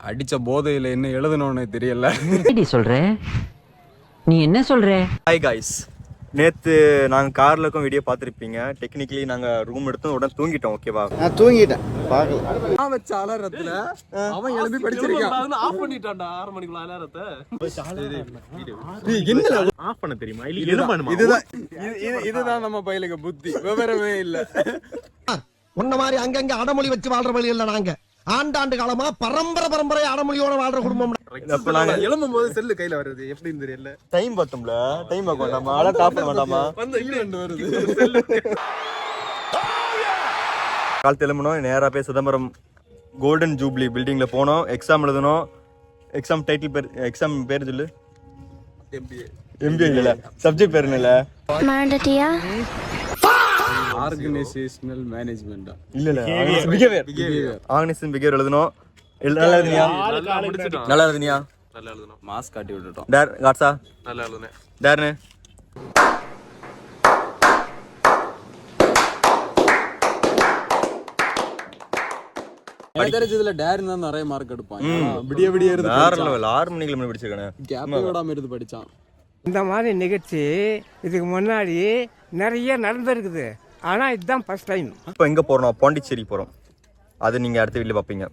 அடிச்ச போதையில என்ன எழுதணும்னு தெரியல. நீ சொல்ற நீ என்ன சொல்ற? ஹாய் காய்ஸ், நேற்று நாங்கள் காரில் இருக்கும் வீடியோ பார்த்துருப்பீங்க. டெக்னிக்கலி நாங்கள் ரூம் எடுத்து உடனே தூங்கிட்டோம். ஓகேவா? நான் தூங்கிட்டேன், பார்க்கல. நான் வச்ச அலாரத்துல அவன் எழுதி படிச்சிருக்கான். ஆஃப் பண்ணிட்டான்டா 6 மணிக்குள்ள அலாரத்தை. ஆஃப் பண்ண தெரியுமா? இதுதான் நம்ம பையலுக்கு புத்தி, விவரமே இல்ல. உன்ன மாதிரி அங்கங்க அடமொழி வச்சு வாழ்ற வழி இல்ல. நாங்க ஆண்டாண்டு காலமா பரம்பரை அடமொழியோட வாழ்ற குடும்பம். அப்போ நாங்கள் எழும்பும் போது செல்லு கையில வருது, எப்படின்னு தெரியல. டைம் பார்த்தோம்ல, டைம் பார்க்க வேண்டாமா? அலர்ட் ஆஃப் பண்ண வேண்டாமா? வருது. காலத்து எழும்பணும், நேராக போய் சிதம்பரம் கோல்டன் ஜூப்ளி பில்டிங்கில் போனோம். எக்ஸாம் எழுதணும். எக்ஸாம் டைட்டில் பேர், எக்ஸாம் பேர் சொல்லு. எம்பிஏ இல்லை, சப்ஜெக்ட் பேர் இல்லை. ஆர்கனைசேஷனல் மேனேஜ்மெண்ட் இல்ல ஆர்கனைசேஷன் பிஹேவியர் எழுதணும். நல்லா எழுதுனியா? நல்லா எழுதுனியா? நல்லா எழுதணும். மாஸ்க் காட்டி விட்டுட்டோம். டேர் காட்ஸா நல்லா எழுதுனேன். டேர்னு எனக்கு தெரிஞ்சதுல டேர்னு தான் நிறைய மார்க் எடுப்பான். விடிய இருந்து வேற லெவல். 6 மணிக்கு படிச்சிருக்கேன். கேப் விடாம இருந்து படிச்சான். இந்த மாதிரி நிகழ்ச்சி இதுக்கு முன்னாடி நிறைய நடந்திருக்குது, ஆனால் இதுதான் ஃபர்ஸ்ட் டைம். இப்போ எங்கே போகிறோம்? பாண்டிச்சேரி போகிறோம். அது நீங்கள் அடுத்த வீட்டில் பார்ப்பீங்க.